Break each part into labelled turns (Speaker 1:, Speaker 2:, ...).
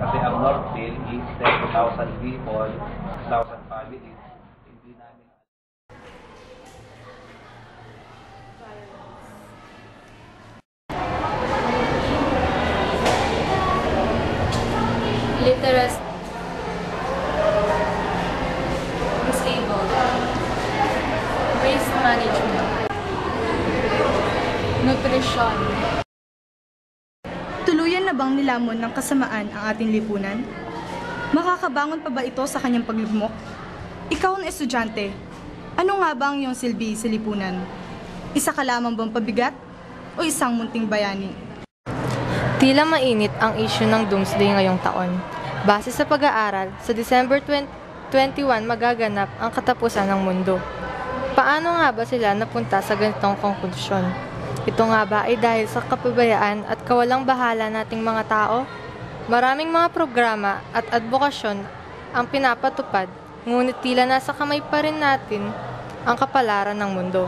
Speaker 1: Kasi ang Northville is 10,000 people, 6,000 families. Hindi namin
Speaker 2: literacy, disabled, waste management, nutrition.
Speaker 3: Tuluyan na bang nilamon ng kasamaan ang ating lipunan? Makakabangon pa ba ito sa kanyang paglugmok? Ikaw ang estudyante, ano nga ba ang iyong silbi sa lipunan? Isa ka lamang bang pabigat o isang munting bayani?
Speaker 4: Tila mainit ang issue ng Doomsday ngayong taon. Base sa pag-aaral, sa December 2021 magaganap ang katapusan ng mundo. Paano nga ba sila napunta sa ganitong konklusyon? Ito nga ba ay dahil sa kapabayaan at kawalang bahala nating mga tao? Maraming mga programa at advokasyon ang pinapatupad, ngunit tila nasa kamay pa rin natin ang kapalaran ng mundo.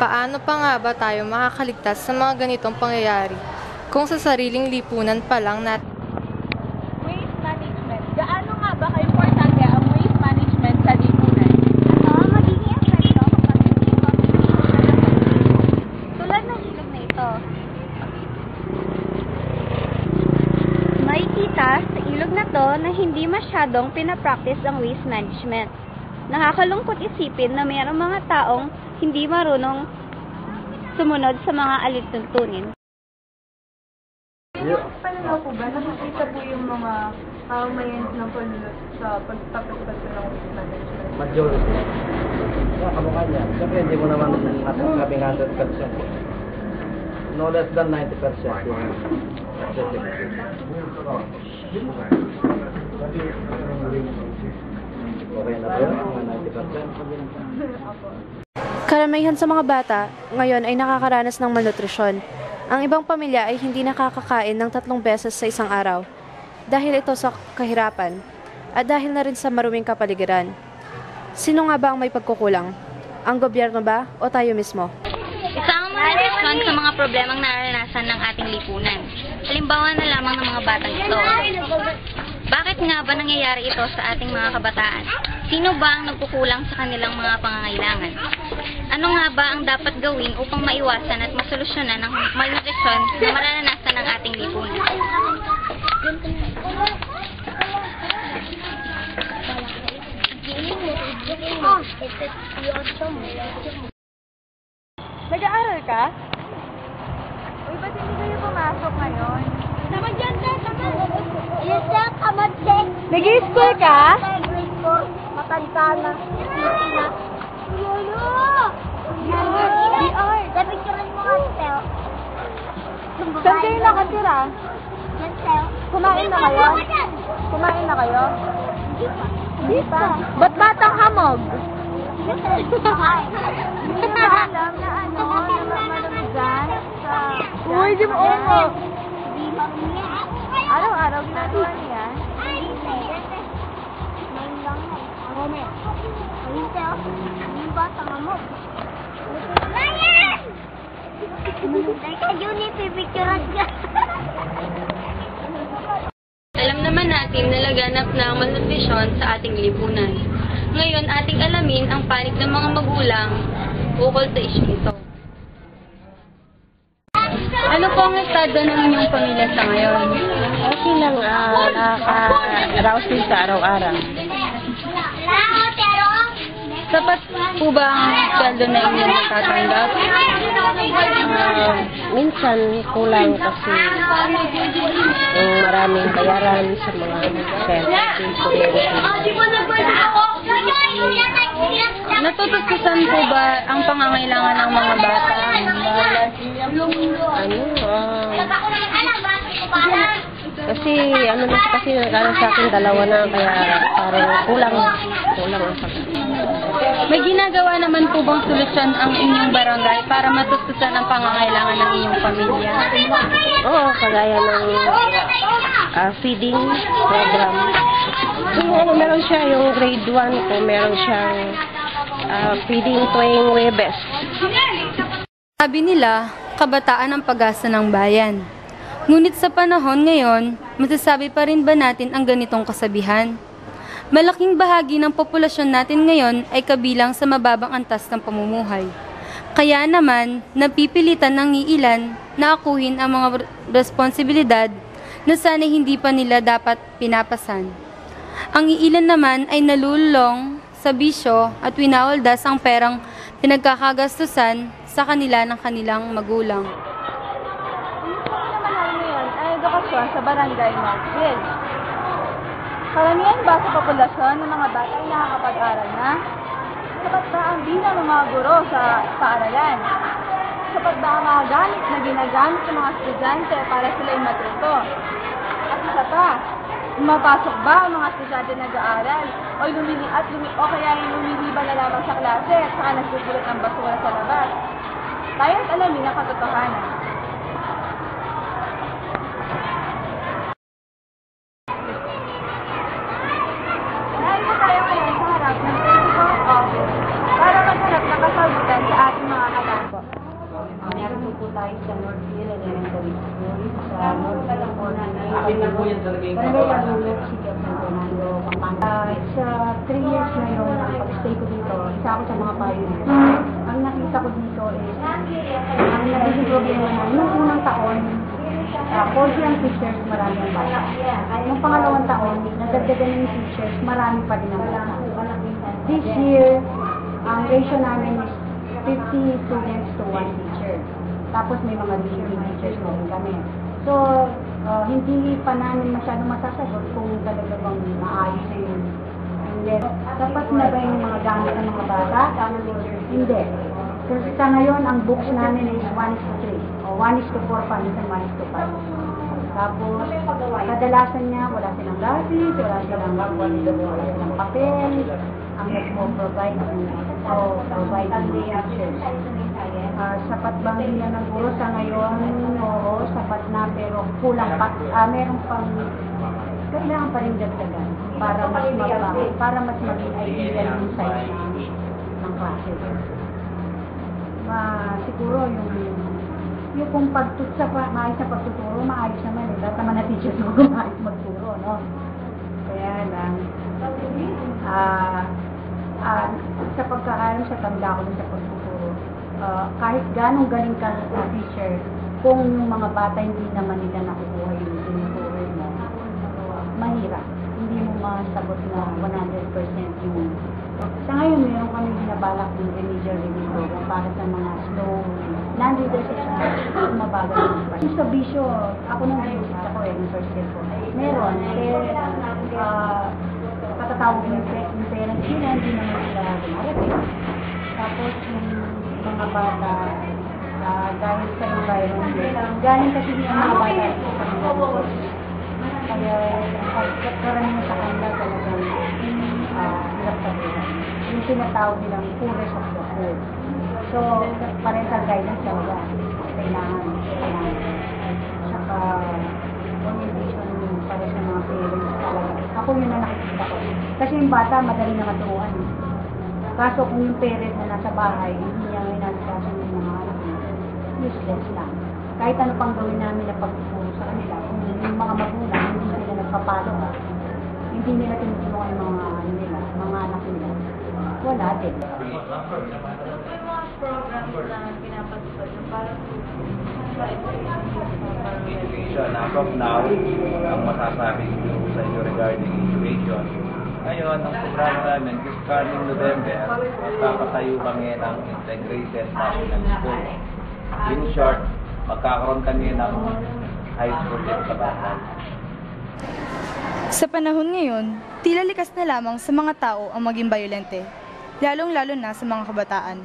Speaker 4: Paano pa nga ba tayo makakaligtas sa mga ganitong pangyayari kung sa sariling lipunan pa lang natin?
Speaker 5: Waste management. Gaano nga ba ka-importante ang waste management sa lipunan?
Speaker 6: Magiging epekto kapag hindi mo tulad ng ilog na ito. Makikita sa ilog na to na hindi masyadong pinapractice ang waste management. Nakakalungkot isipin na mayroong mga taong hindi marunong sumunod sa mga alituntunin.
Speaker 5: Paano po ba? Nakikita po yung mga mayans ng panunod sa pagtapos ng waste management?
Speaker 7: Majority. Yeah, kamukha niya. Siyempre, hindi mo naman masasabing 100%. No less than 90% yung accessibility. Okay na ba yun? Mga 90%?
Speaker 8: Karamihan sa mga bata ngayon ay nakakaranas ng malnutrisyon. Ang ibang pamilya ay hindi nakakakain ng 3 beses sa isang araw dahil ito sa kahirapan at dahil na rin sa maruming kapaligiran. Sino nga ba ang may pagkukulang? Ang gobyerno ba o tayo mismo?
Speaker 6: Isa ang mga reaksyon sa mga problemang nararanasan ng ating lipunan. Halimbawa na lamang ng mga batang ito. Bakit nga ba nangyayari ito sa ating mga kabataan? Sino ba ang nagkukulang sa kanilang mga pangangailangan? Ano nga ba ang dapat gawin upang maiwasan at masolusyonan ang malnutrisyon na mararanasan ng ating lipunan?
Speaker 5: Nag-aaral ka? Uy, ba't hindi kayo pumasok ngayon?
Speaker 6: Naman dyan ka, yes, sir, kamad, sir.
Speaker 5: Nag-i-school ka?
Speaker 6: Matanda na. Lolo! Napicturan mo nga, sir.
Speaker 5: Saan kayo nakatira?
Speaker 6: Yan, sir.
Speaker 5: Kumain na kayo? Kumain na kayo? Hindi pa. Ba't batang hamog?
Speaker 6: Hindi
Speaker 5: Hindi na alam na malamigyan sa... Uy, di mo umo. Araw-araw ginagawa niya.
Speaker 6: Yung batang hamog. Ryan! Teka, yun ipipicturan ka.
Speaker 4: Alam naman natin na laganap na ang malnutrisyon sa ating lipunan. Ngayon, ating alamin ang panig ng mga magulang ukol sa issue ito. Ano po ang estado ng inyong pamilya sa ngayon?
Speaker 8: Okay lang, nakaka-arouse din sa araw-araw.
Speaker 4: Sapat po ba ang sweldo na inyong natatanggap?
Speaker 8: Minsan kulang kasi yung maraming bayaran sa mga
Speaker 4: Natutustusan po ba ang pangangailangan ng mga bata?
Speaker 8: Kasi nag-aral sa akin 2 na kaya parang kulang ang
Speaker 4: May ginagawa naman po bang solusyon ang inyong barangay para matustusan ang pangangailangan ng inyong pamilya?
Speaker 8: Oo, kagaya ng feeding program. Kung meron siya yung grade 1 kung meron siyang feeding tuwing Webes.
Speaker 2: Sabi nila, kabataan ang pag-asa ng bayan.
Speaker 9: Ngunit sa panahon ngayon, masasabi pa rin ba natin ang ganitong kasabihan? Malaking bahagi ng populasyon natin ngayon ay kabilang sa mababang antas ng pamumuhay. Kaya naman, napipilitan ng iilan na akuhin ang mga responsibilidad na sana hindi pa nila dapat pinapasan. Ang iilan naman ay nalulong sa bisyo at winawaldas ang perang pinagkakagastusan sa kanila ng kanilang magulang.
Speaker 5: Ang naman namin ngayon ay edukasyon sa barangay Knoxville. Karamihan ba sa populasyon ng mga bata ay nakakapag-aral na? Sapat ba ang bilang ng mga guro sa paaralan? Sapat ba ang mga gamit na ginagamit ng mga estudyante para sila'y matuto? At isa pa, mapasok ba ang mga estudyante nag-aaral o kaya lumiliban na lamang sa klase at saka nagsusulat ng basura sa labas? Tayo't alamin ang katotohanan. Narito tayo ngayon sa harap ng principal office para maghanap ng kasagutan sa ating mga katampo.
Speaker 10: Meron po tayo sa Northfield Elementary School, sa North California,
Speaker 7: Akin na po yan sa naging
Speaker 10: Barangay Laguna, City of San Fernando, Pampanga. Sa 3 years na yung pag-stay ko dito, isa ako sa mga pioneers. Ang nakita ko dito is, ang naging problema na, nung unang taon, 40 ang teachers, marami ang bata. Nung pangalawang taon, nadagdagan ng teachers, marami pa din ang bata. This year, ang ratio namin is 50 students to 1 teacher. Tapos may mga leading teachers na rin kami. So, hindi pa namin masyadong masasagot kung talaga bang maayos na yung level. Dapat na ba yung mga gamit ng mga bata? Hindi. Kasi sa ngayon, ang books namin is 1:3. O 1:4 pa, minsan 1:5. Tapos, kadalasan niya, wala silang glasses, wala silang papel, ang nagpo-provide ng teachers. Sapat bang niya ng guro sa ngayon? Oo, sapat na, pero kulang pa. Meron pang, kailangan pa rin dagdagan para mas maging ideal yung size ng klase. Siguro yung kung maayos na pagtuturo, maayos naman eh. Lahat naman na teachers mo maayos magturo, no? Kaya lang, sa pagkaalam sa tanda ko sa pagtuturo, kahit ganong galing ka na teacher, kung yung mga bata hindi naman nila nakukuha yung tinuturo mo, mahirap. Hindi mo masagot na 100% yung... Sa ngayon, meron kami binabalak ng remedial review program para sa mga slow, non-readers sa mabagal ng class. Yung sa bisyo, ako nung visit ako yung first year ko. Meron, patatawag yung parents nila, hindi naman sila dumarating. Tapos yung mga bata, dahil sa environment, galing kasi yung mga bata sa kanila. Kaya karamihan sa kanila talagang hirap sa buhay. Yung tinatawag nilang poorest of the poor. So, parental guidance talaga. Kailangan. Saka, orientation para sa mga parents talaga. Ako yun na nakikita ko. Kasi yung bata, madali na maturuan. Kaso kung yung parent na nasa bahay, hindi niya inasikaso ng mga anak niya, useless lang. Kahit ano pang gawin namin na pagtuturo sa kanila, kung yung mga magulang, hindi sila nagpapalo ka, hindi nila tinutulungan yung mga anak nila, wala din.
Speaker 1: Education, as of now, ang masasabi ko sa inyo regarding education. Ngayon, ang programa namin, this coming November, magpapatayo kami ng Integrated National School. In short, magkakaroon kami ng high school dito sa Bataan.
Speaker 3: Sa panahon ngayon, tila likas na lamang sa mga tao ang maging bayolente, lalong-lalo na sa mga kabataan.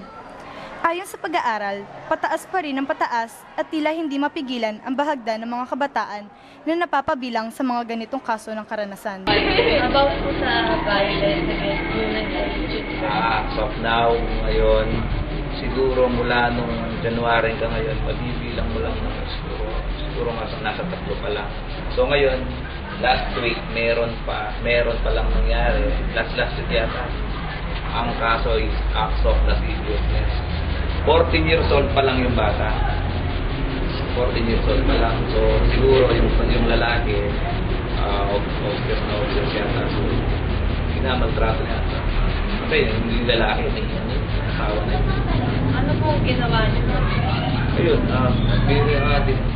Speaker 3: Ayon sa pag-aaral, pataas pa rin ang pataas at tila hindi mapigilan ang bahagdan ng mga kabataan na napapabilang sa mga ganitong kaso ng karanasan.
Speaker 5: About po sa violence against women and children.
Speaker 1: As of now, ngayon, siguro mula nung January ka ngayon, mabibilang mo lang ng siguro nasa 3 pa lang. So ngayon, last week, meron pa lang nangyari. Last week yata, ang kaso is acts of lasciviousness. 14 years old pa lang yung bata. 14 years old pa lang. So, siguro yung lalaki, obvious na obvious yata. So, minamaltrato niya. Kasi yung lalaki, may asawa na yun.
Speaker 4: Ano pong ginawa niyo?
Speaker 1: Ayun,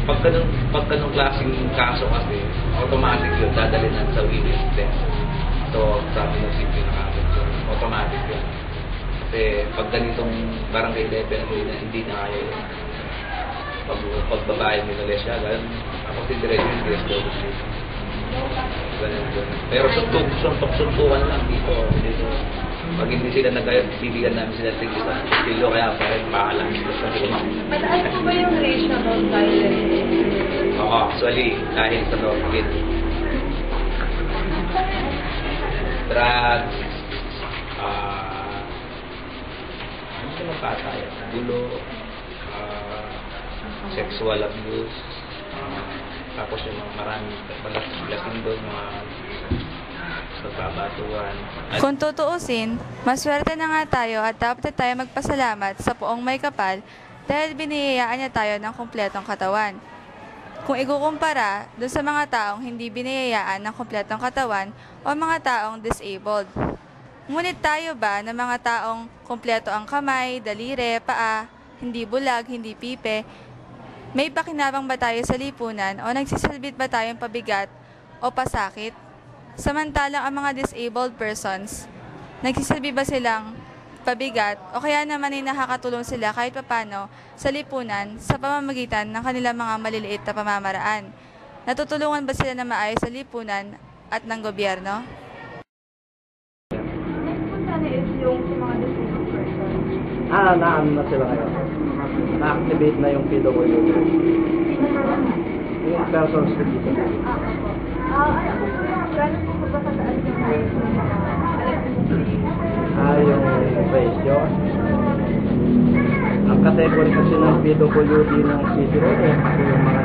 Speaker 1: pagka nung klaseng kaso kasi, automatic yun, dadalhin na sa witness test. So, sabi ng CP na kapit, so, automatic yun. Kasi pag ganitong barangay level, hindi na kaya yun. Pag babae minuli siya, ganun, ako considerate yung DSWC. Ganun. Pero suntukan lang dito. Pag hindi sila nagbibigan namin sila tigil sa estilo, kaya parang paalam.
Speaker 4: Mataas po ba yung ratio of violence?
Speaker 1: Oo, actually, dahil sa Northgate. Drugs, ano sa mga patayan? Gulo, sexual abuse, tapos yung mga maraming lasing doon, mga pagkabatuan.
Speaker 5: Kung tutuusin, maswerte na nga tayo at dapat tayo magpasalamat sa Poong May Kapal dahil biniyayaan niya tayo ng kumpletong katawan. Kung ikukumpara doon sa mga taong hindi biniyayaan ng kumpletong katawan o mga taong disabled. Ngunit tayo ba na mga taong kumpleto ang kamay, daliri, paa, hindi bulag, hindi pipe, may pakinabang ba tayo sa lipunan o nagsisilbit ba tayong pabigat o pasakit? Samantalang ang mga disabled persons, nagsisilbi ba silang pabigat o kaya naman ay nakakatulong sila kahit papano sa lipunan sa pamamagitan ng kanilang mga maliliit na pamamaraan? Natutulungan ba sila na maayos sa lipunan at ng gobyerno?
Speaker 7: Naano na sila ngayon. Na-activate na yung PWD. Yung persons with disability. Yung ratio. Ang category kasi ng PWD ng City Road yung mga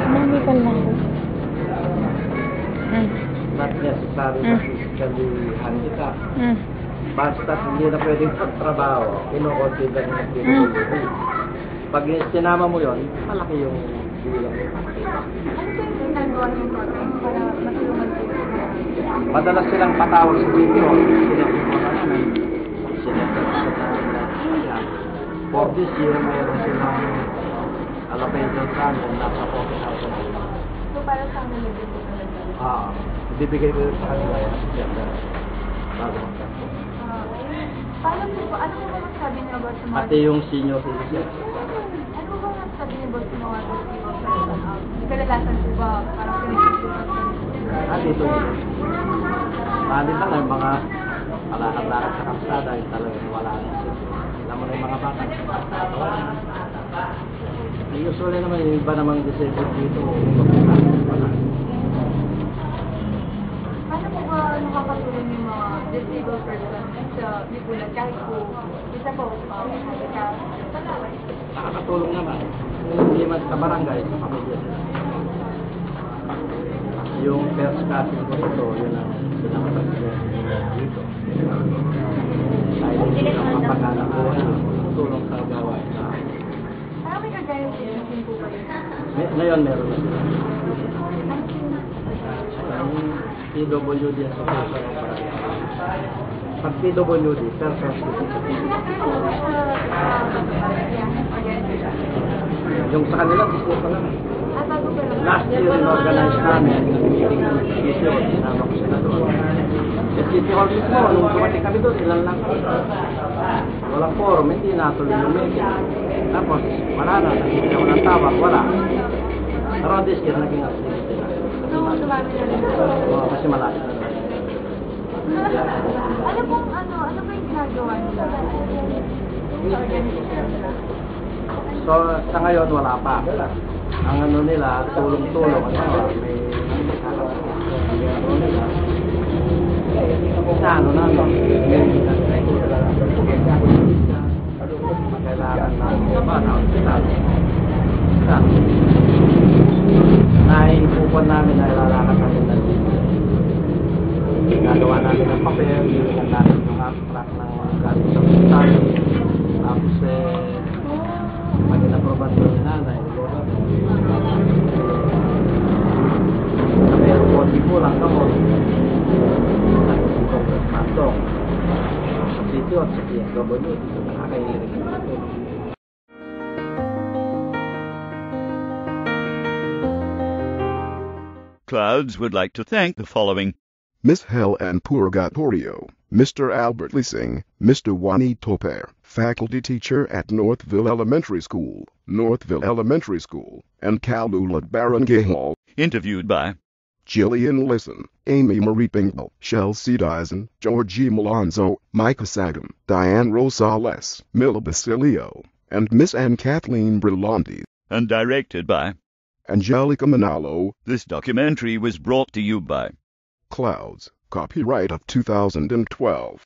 Speaker 8: Manipan lang.
Speaker 7: not necessary na physically handicapped. Basta hindi na pwedeng magtrabaho, ino-consider ng PWD. Pag sinama mo yon, malaki yung bilang. Madalas silang patawag sa video. For this year, mayroon silang allocation sa amin, nasa 40,000.
Speaker 5: So, para sa amin nabibigay talaga?
Speaker 7: Bibigay ko sa kanila yan. Bago magkakot.
Speaker 5: Paano po ba? Ano po ba magsabi niyo about sa mga...
Speaker 7: Pati yung senior citizen.
Speaker 5: Ano po ba magsabi niyo about sa mga people? Kalalasan po ba? Parang pinagsipulan sa
Speaker 7: Dito yun. Mali lang yung mga palakad-lakad sa kapsada yung talagang wala na sila. Alam mo na yung mga bata. Usually naman yung iba namang disabled dito. Wala.
Speaker 5: Paano po ba nakakatulong yung mga disabled person sa lipunan kahit po isa po
Speaker 7: Nakakatulong naman. Kung hindi man sa barangay, sa pamilya sila. Yung first cousin ko ito, yun ang pinaka-president dito. Dahil hindi ang mapagalang ko, tulong sa gawain.
Speaker 5: Parang may kagayang sinasin po ba yun?
Speaker 7: Ngayon meron na sila. Ang PWD Association of Barangay. Pag PWD, person yung sa kanila, gusto ko lang. Last year, in-organize namin yung meeting ng issue, sinama ko sila doon. Sa City Hall mismo, nung dumating kami doon, ilan lang kami. Walang forum, hindi natuloy yung meeting. Tapos, wala na, nagiging ako ng tawag, wala. Pero this year, naging activity na. Kasi malaki na.
Speaker 5: Ano po yung ginagawa nila?
Speaker 7: So, sa ngayon, wala pa. Ang ano nila, tulong-tulong. Sa ano namin, kailangan namin ba na hospital. Naipupan namin na ilalakad namin na gagawa namin ng papel, bibigyan namin yung abstract ng galing sa hospital. Tapos, pag naprobato ni nanay. Sabi, konti ko lang ako. Tapos ikaw pasok. Sa sityo at sa PSW, dito nakakahilig ito.
Speaker 11: Clouds would like to thank the following:
Speaker 12: Miss Helen Purgatorio, Mr. Albert Leasing, Mr. Juanito Toper, faculty teacher at Northville Elementary School, and Calulat Barangay Hall.
Speaker 11: Interviewed by
Speaker 12: Jillian Lisson, Amy Marie Pingle, Chelsea Dyson, Georgie Malonzo, Micah Sagam, Diane Rosales, Mila Basilio, and Miss Anne Kathleen Brillanti.
Speaker 11: And directed by
Speaker 12: Angelica Manalo.
Speaker 11: This documentary was brought to you by
Speaker 12: Clouds, copyright of 2012.